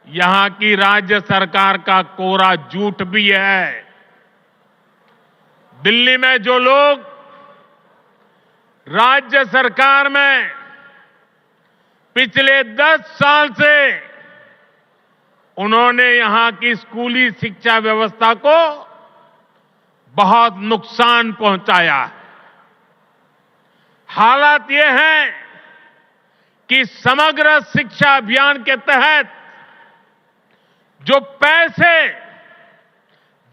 यहां की राज्य सरकार का कोरा झूठ भी है। दिल्ली में जो लोग राज्य सरकार में पिछले 10 साल से उन्होंने यहां की स्कूली शिक्षा व्यवस्था को बहुत नुकसान पहुंचाया है। हालात ये हैं कि समग्र शिक्षा अभियान के तहत जो पैसे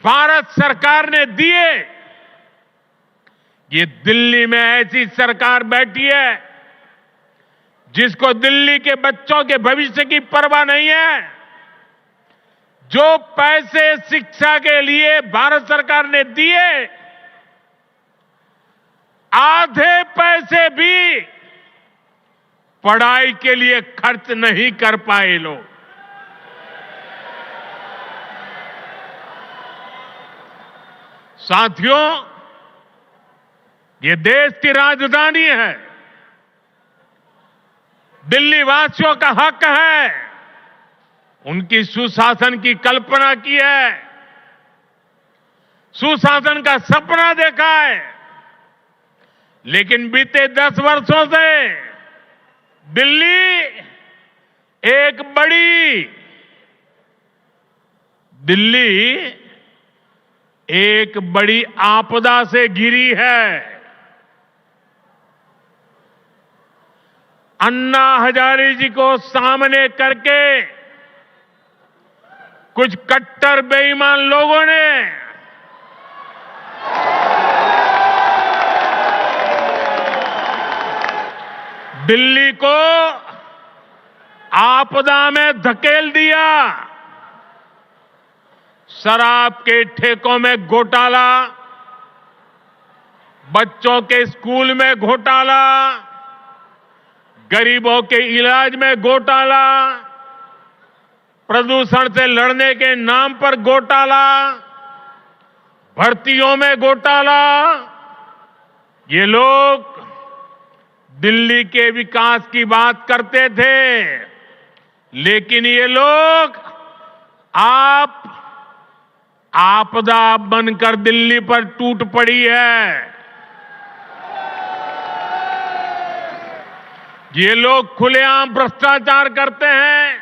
भारत सरकार ने दिए, ये दिल्ली में ऐसी सरकार बैठी है जिसको दिल्ली के बच्चों के भविष्य की परवाह नहीं है। जो पैसे शिक्षा के लिए भारत सरकार ने दिए, आधे पैसे भी पढ़ाई के लिए खर्च नहीं कर पाए लोग। साथियों, ये देश की राजधानी है। दिल्ली वासियों का हक है, उनकी सुशासन की कल्पना की है, सुशासन का सपना देखा है। लेकिन बीते 10 वर्षों से दिल्ली एक बड़ी आपदा से घिरी है। अन्ना हजारे जी को सामने करके कुछ कट्टर बेईमान लोगों ने दिल्ली को आपदा में धकेल दिया। शराब के ठेकों में घोटाला, बच्चों के स्कूल में घोटाला, गरीबों के इलाज में घोटाला, प्रदूषण से लड़ने के नाम पर घोटाला, भर्तियों में घोटाला। ये लोग दिल्ली के विकास की बात करते थे, लेकिन ये लोग आपदा बनकर दिल्ली पर टूट पड़ी है। ये लोग खुलेआम भ्रष्टाचार करते हैं,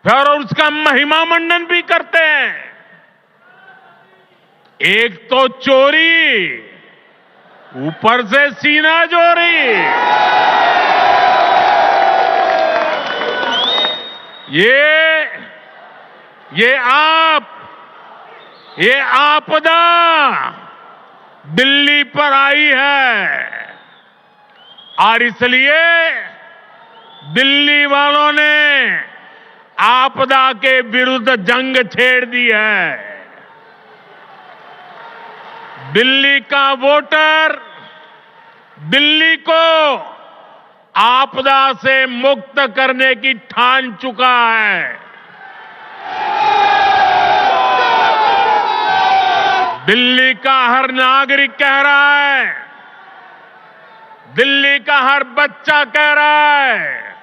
फिर उसका महिमा मंडन भी करते हैं। एक तो चोरी, ऊपर से सीना चोरी। ये आपदा दिल्ली पर आई है और इसलिए दिल्ली वालों ने आपदा के विरुद्ध जंग छेड़ दी है। दिल्ली का वोटर दिल्ली को आपदा से मुक्त करने की ठान चुका है। दिल्ली का हर नागरिक कह रहा है, दिल्ली का हर बच्चा कह रहा है,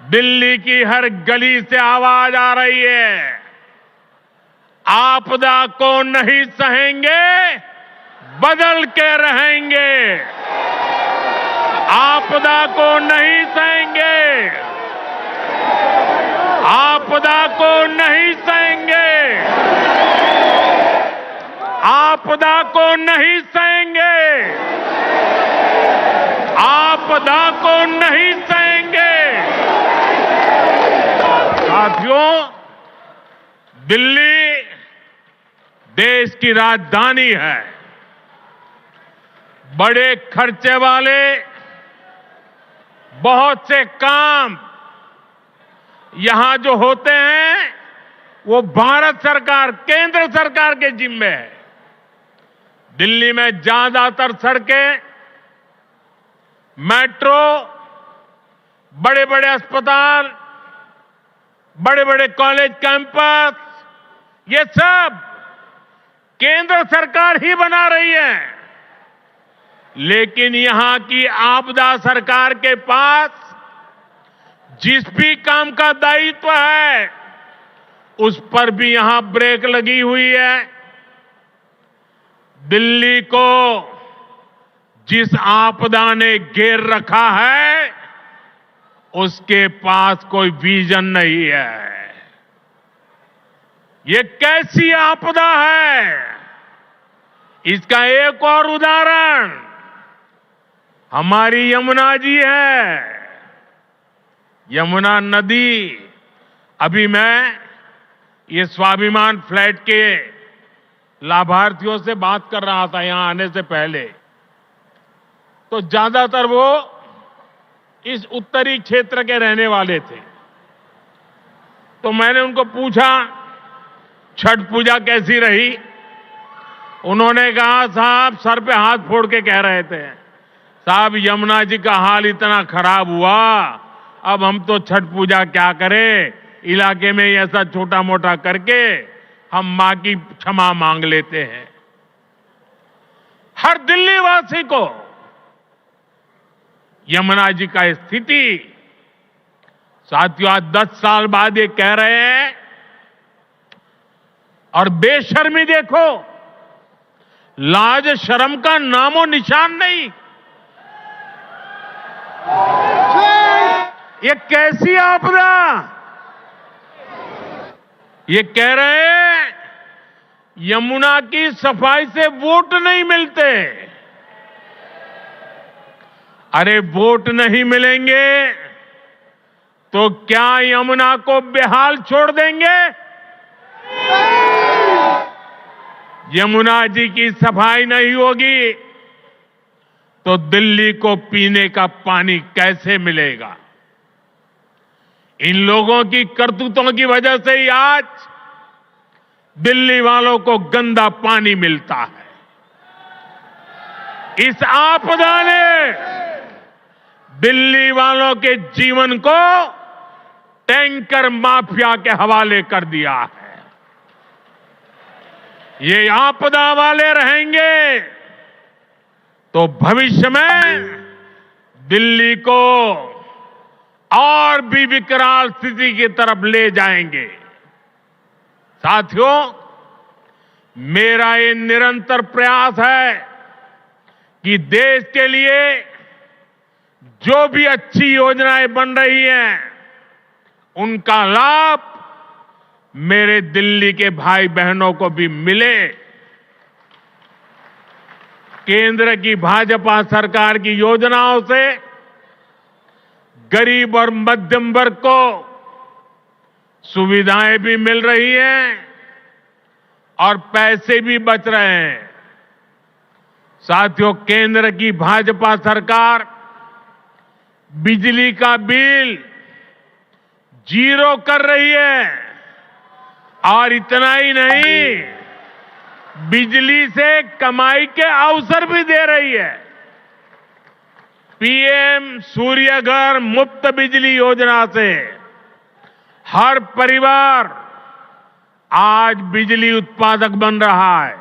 दिल्ली की हर गली से आवाज आ रही है, आपदा को नहीं सहेंगे, बदल के रहेंगे। आपदा को नहीं सहेंगे, आपदा को नहीं सहेंगे, आपदा को नहीं सहेंगे, आपदा को नहीं सहेंगे। साथियों, दिल्ली देश की राजधानी है। बड़े खर्चे वाले बहुत से काम यहां जो होते हैं वो भारत सरकार, केंद्र सरकार के जिम्मे है। दिल्ली में ज्यादातर सड़कें, मेट्रो, बड़े बड़े अस्पताल, बड़े बड़े कॉलेज कैंपस, ये सब केंद्र सरकार ही बना रही है। लेकिन यहां की आपदा सरकार के पास जिस भी काम का दायित्व है उस पर भी यहां ब्रेक लगी हुई है। दिल्ली को जिस आपदा ने घेर रखा है उसके पास कोई विजन नहीं है। ये कैसी आपदा है, इसका एक और उदाहरण हमारी यमुना जी है। यमुना नदी, अभी मैं ये स्वाभिमान फ्लैट के लाभार्थियों से बात कर रहा था यहां आने से पहले, तो ज्यादातर वो इस उत्तरी क्षेत्र के रहने वाले थे। तो मैंने उनको पूछा छठ पूजा कैसी रही। उन्होंने कहा साहब सर पे हाथ फोड़ के कह रहे थे, साहब यमुना जी का हाल इतना खराब हुआ, अब हम तो छठ पूजा क्या करें, इलाके में ऐसा छोटा मोटा करके हम मां की क्षमा मांग लेते हैं। हर दिल्ली वासी को यमुना जी का स्थिति, साथियों आज 10 साल बाद ये कह रहे हैं, और बेशर्मी देखो, लाज शर्म का नामो निशान नहीं। ये कैसी आपदा, ये कह रहे हैं यमुना की सफाई से वोट नहीं मिलते। अरे वोट नहीं मिलेंगे तो क्या यमुना को बेहाल छोड़ देंगे? यमुना जी की सफाई नहीं होगी तो दिल्ली को पीने का पानी कैसे मिलेगा? इन लोगों की करतूतों की वजह से ही आज दिल्ली वालों को गंदा पानी मिलता है। इस आपदा ने दिल्ली वालों के जीवन को टैंकर माफिया के हवाले कर दिया है। ये आपदा वाले रहेंगे तो भविष्य में दिल्ली को और भी विकराल स्थिति की तरफ ले जाएंगे। साथियों, मेरा ये निरंतर प्रयास है कि देश के लिए जो भी अच्छी योजनाएं बन रही हैं उनका लाभ मेरे दिल्ली के भाई बहनों को भी मिले। केंद्र की भाजपा सरकार की योजनाओं से गरीब और मध्यम वर्ग को सुविधाएं भी मिल रही हैं और पैसे भी बच रहे हैं। साथियों, केंद्र की भाजपा सरकार बिजली का बिल 0 कर रही है, और इतना ही नहीं, बिजली से कमाई के अवसर भी दे रही है। पीएम सूर्य घर मुफ्त बिजली योजना से हर परिवार आज बिजली उत्पादक बन रहा है।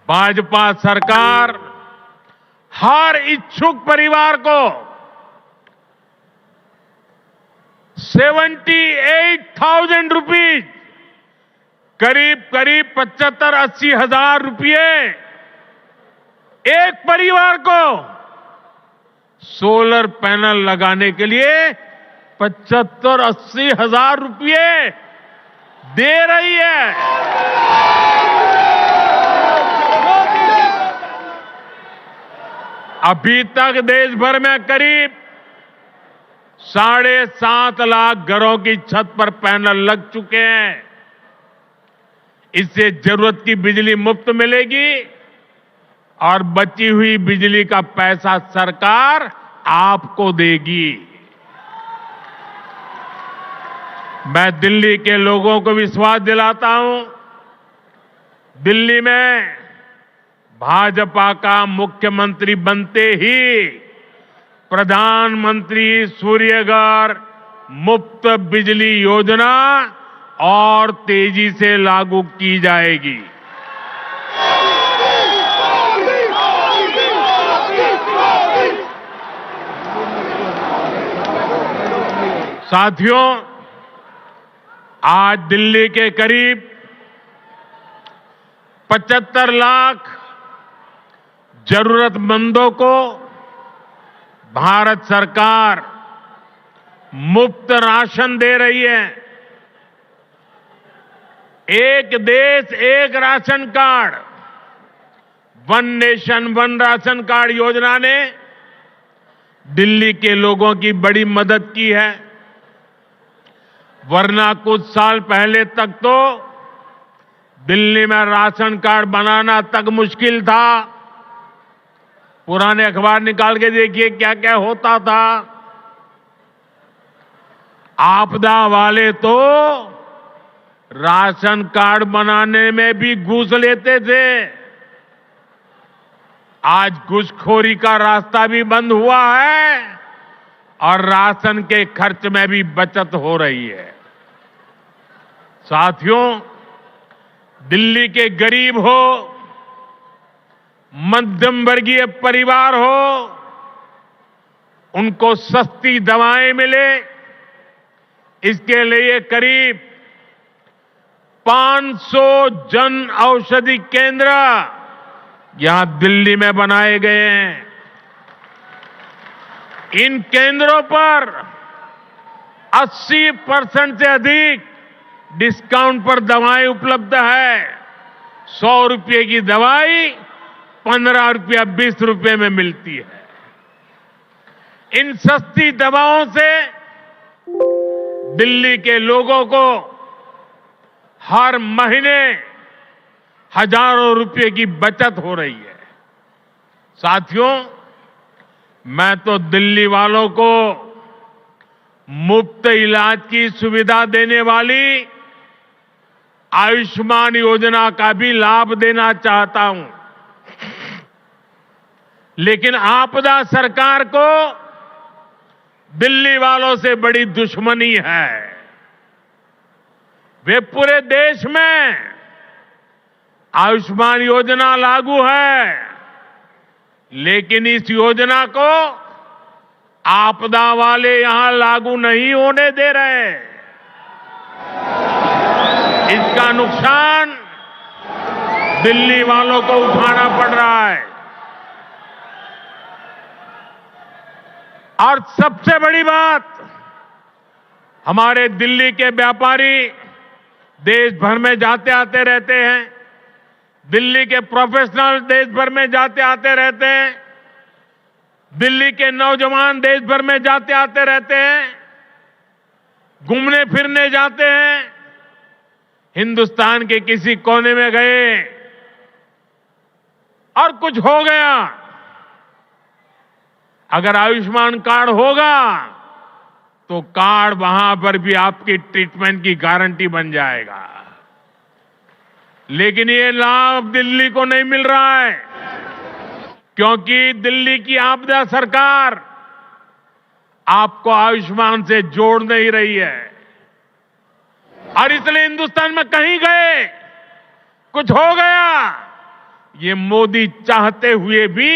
भाजपा सरकार हर इच्छुक परिवार को 78,000 रुपीज, करीब 75-80 हजार रुपये एक परिवार को सोलर पैनल लगाने के लिए 75-80 हजार रुपये दे रही है। अभी तक देश भर में करीब 7.5 लाख घरों की छत पर पैनल लग चुके हैं। इससे जरूरत की बिजली मुफ्त मिलेगी और बची हुई बिजली का पैसा सरकार आपको देगी। मैं दिल्ली के लोगों को विश्वास दिलाता हूं, दिल्ली में भाजपा का मुख्यमंत्री बनते ही प्रधानमंत्री सूर्यघर मुफ्त बिजली योजना और तेजी से लागू की जाएगी। साथियों, आज दिल्ली के करीब 75 लाख जरूरतमंदों को भारत सरकार मुफ्त राशन दे रही है। एक देश एक ration card, one nation one ration card योजना ने दिल्ली के लोगों की बड़ी मदद की है। वरना कुछ साल पहले तक तो दिल्ली में राशन कार्ड बनाना तक मुश्किल था। पुराने अखबार निकाल के देखिए क्या क्या होता था। आपदा वाले तो राशन कार्ड बनाने में भी घूस लेते थे। आज घूसखोरी का रास्ता भी बंद हुआ है और राशन के खर्च में भी बचत हो रही है। साथियों, दिल्ली के गरीब हो, मध्यम वर्गीय परिवार हो, उनको सस्ती दवाएं मिले, इसके लिए करीब 500 जन औषधि केंद्र यहां दिल्ली में बनाए गए हैं। इन केंद्रों पर 80% से अधिक डिस्काउंट पर दवाएं उपलब्ध है। 100 रुपये की दवाई 15 रुपया 20 रुपये में मिलती है। इन सस्ती दवाओं से दिल्ली के लोगों को हर महीने हजारों रुपए की बचत हो रही है। साथियों, मैं तो दिल्ली वालों को मुफ्त इलाज की सुविधा देने वाली आयुष्मान योजना का भी लाभ देना चाहता हूं। लेकिन आपदा सरकार को दिल्ली वालों से बड़ी दुश्मनी है। वे पूरे देश में आयुष्मान योजना लागू है, लेकिन इस योजना को आपदा वाले यहां लागू नहीं होने दे रहे। इसका नुकसान दिल्ली वालों को उठाना पड़ रहा है। और सबसे बड़ी बात, हमारे दिल्ली के व्यापारी देश भर में जाते आते रहते हैं। दिल्ली के प्रोफेशनल देश भर में जाते आते रहते हैं। दिल्ली के नौजवान देश भर में जाते आते रहते हैं। घूमने फिरने जाते हैं। हिंदुस्तान के किसी कोने में गए और कुछ हो गया, अगर आयुष्मान कार्ड होगा तो कार्ड वहां पर भी आपकी ट्रीटमेंट की गारंटी बन जाएगा। लेकिन ये लाभ दिल्ली को नहीं मिल रहा है, क्योंकि दिल्ली की आपदा सरकार आपको आयुष्मान से जोड़ नहीं रही है। और इसलिए हिंदुस्तान में कहीं गए, कुछ हो गया, ये मोदी चाहते हुए भी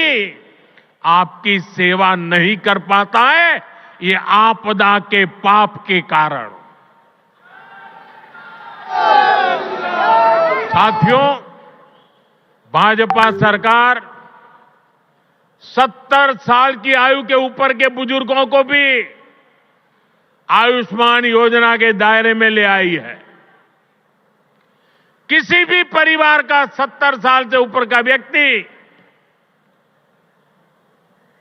आपकी सेवा नहीं कर पाता है, ये आपदा के पाप के कारण। साथियों, भाजपा सरकार 70 साल की आयु के ऊपर के बुजुर्गों को भी आयुष्मान योजना के दायरे में ले आई है। किसी भी परिवार का 70 साल से ऊपर का व्यक्ति,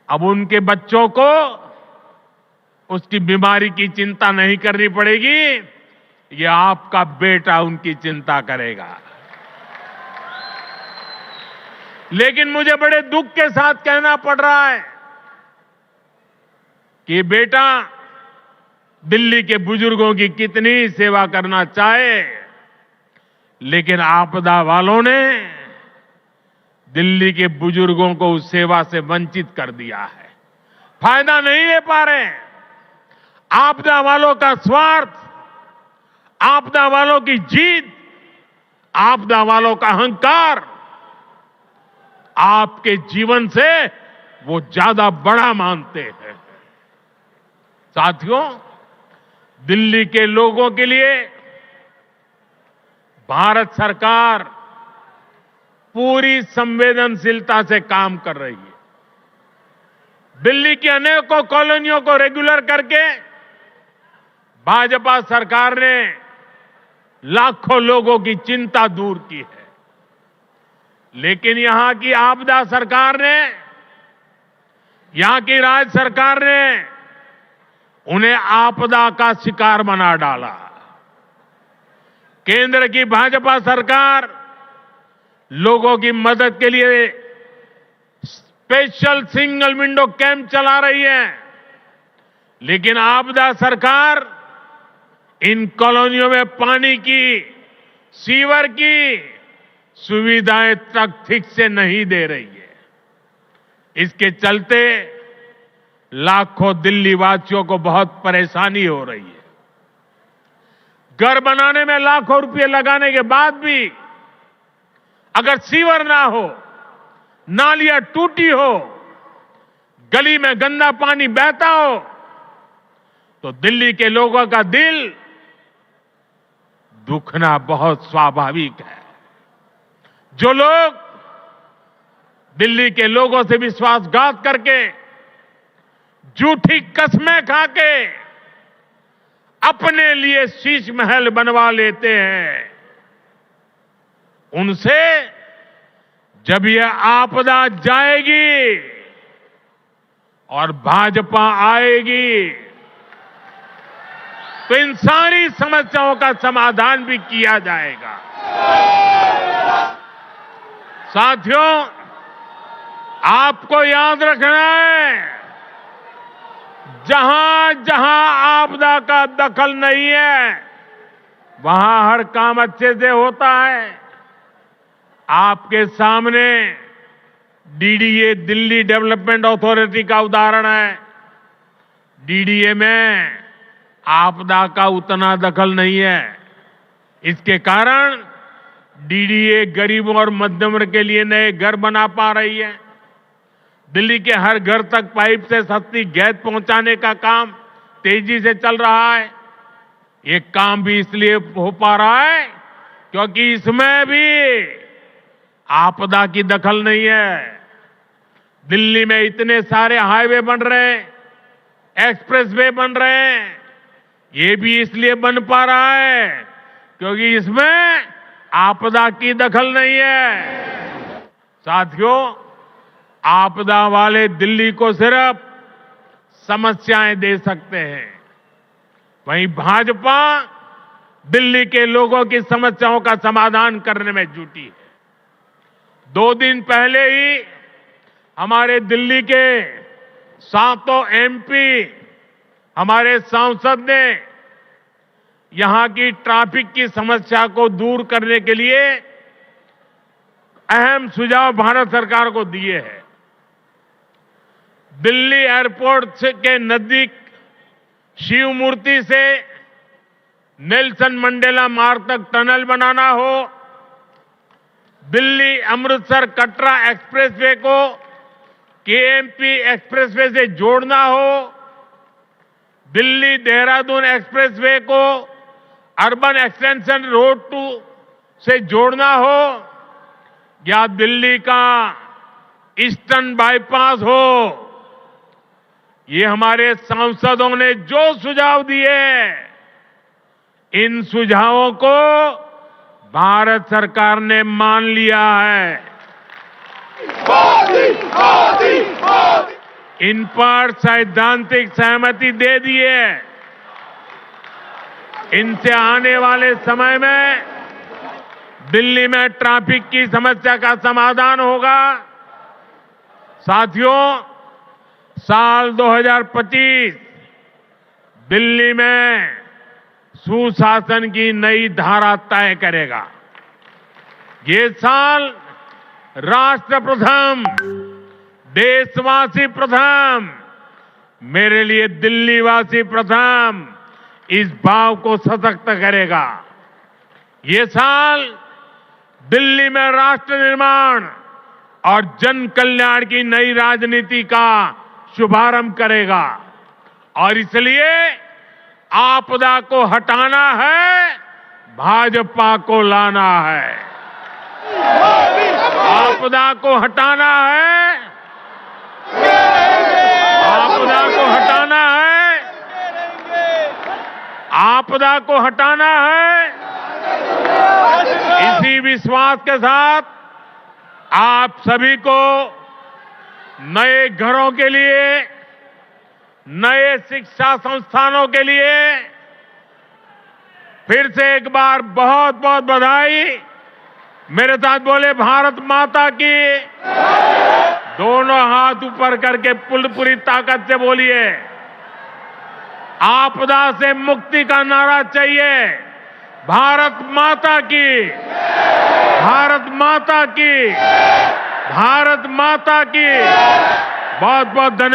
अब उनके बच्चों को उसकी बीमारी की चिंता नहीं करनी पड़ेगी, ये आपका बेटा उनकी चिंता करेगा। लेकिन मुझे बड़े दुख के साथ कहना पड़ रहा है कि बेटा दिल्ली के बुजुर्गों की कितनी सेवा करना चाहे, लेकिन आपदा वालों ने दिल्ली के बुजुर्गों को उस सेवा से वंचित कर दिया है। फायदा नहीं ले पा रहे। आपदा वालों का स्वार्थ, आपदा वालों की जीत, आपदा वालों का अहंकार आपके जीवन से वो ज्यादा बड़ा मानते हैं। साथियों, दिल्ली के लोगों के लिए भारत सरकार पूरी संवेदनशीलता से काम कर रही है। दिल्ली की अनेकों कॉलोनियों को रेगुलर करके भाजपा सरकार ने लाखों लोगों की चिंता दूर की है। लेकिन यहां की आपदा सरकार ने, यहां की राज्य सरकार ने उन्हें आपदा का शिकार बना डाला। केंद्र की भाजपा सरकार लोगों की मदद के लिए स्पेशल सिंगल विंडो कैंप चला रही है, लेकिन आपदा सरकार इन कॉलोनियों में पानी की, सीवर की सुविधाएं तक ठीक से नहीं दे रही है। इसके चलते लाखों दिल्ली वासियों को बहुत परेशानी हो रही है। घर बनाने में लाखों रुपए लगाने के बाद भी अगर सीवर ना हो, नालियां टूटी हो, गली में गंदा पानी बहता हो, तो दिल्ली के लोगों का दिल दुखना बहुत स्वाभाविक है। जो लोग दिल्ली के लोगों से विश्वासघात करके, झूठी कस्में खाके अपने लिए शीश महल बनवा लेते हैं, उनसे जब यह आपदा जाएगी और भाजपा आएगी तो इन सारी समस्याओं का समाधान भी किया जाएगा। साथियों, आपको याद रखना है, जहां जहां आपदा का दखल नहीं है, वहां हर काम अच्छे से होता है। आपके सामने डीडीए, दिल्ली डेवलपमेंट अथॉरिटी का उदाहरण है। डीडीए में आपदा का उतना दखल नहीं है। इसके कारण डीडीए गरीबों और मध्यम वर्ग के लिए नए घर बना पा रही है। दिल्ली के हर घर तक पाइप से सस्ती गैस पहुंचाने का काम तेजी से चल रहा है। ये काम भी इसलिए हो पा रहा है क्योंकि इसमें भी आपदा की दखल नहीं है। दिल्ली में इतने सारे हाईवे बन रहे हैं, एक्सप्रेसवे बन रहे हैं, ये भी इसलिए बन पा रहा है क्योंकि इसमें आपदा की दखल नहीं है। साथियों, आपदा वाले दिल्ली को सिर्फ समस्याएं दे सकते हैं, वहीं भाजपा दिल्ली के लोगों की समस्याओं का समाधान करने में जुटी है। 2 दिन पहले ही हमारे दिल्ली के 7 एमपी, हमारे सांसद ने यहां की ट्रैफिक की समस्या को दूर करने के लिए अहम सुझाव भारत सरकार को दिए हैं। दिल्ली एयरपोर्ट के नजदीक शिव मूर्ति से नेल्सन मंडेला मार्ग तक टनल बनाना हो, दिल्ली अमृतसर कटरा एक्सप्रेसवे को केएमपी एक्सप्रेसवे से जोड़ना हो, दिल्ली देहरादून एक्सप्रेसवे को अर्बन एक्सटेंशन रोड 2 से जोड़ना हो, या दिल्ली का ईस्टर्न बाईपास हो, ये हमारे सांसदों ने जो सुझाव दिए, इन सुझावों को भारत सरकार ने मान लिया है। इन पर सैद्धांतिक सहमति दे दी है। इनसे आने वाले समय में दिल्ली में ट्रैफिक की समस्या का समाधान होगा। साथियों, साल 2025 दिल्ली में सुशासन की नई धारा तय करेगा। ये साल राष्ट्र प्रथम, देशवासी प्रथम, मेरे लिए दिल्लीवासी प्रथम, इस भाव को सशक्त करेगा। ये साल दिल्ली में राष्ट्र निर्माण और जन कल्याण की नई राजनीति का शुभारंभ करेगा और इसलिए आपदा को हटाना है, भाजपा को लाना है। आपदा को हटाना है, आपदा को हटाना है, आपदा को हटाना है। इसी विश्वास के साथ आप सभी को नए घरों के लिए, नए शिक्षा संस्थानों के लिए फिर से एक बार बहुत बहुत बधाई। मेरे साथ बोले भारत माता की। दोनों हाथ ऊपर करके पूरी ताकत से बोलिए। आपदा से मुक्ति का नारा चाहिए। भारत माता की, भारत माता की, भारत माता की। बहुत बहुत धन्यवाद।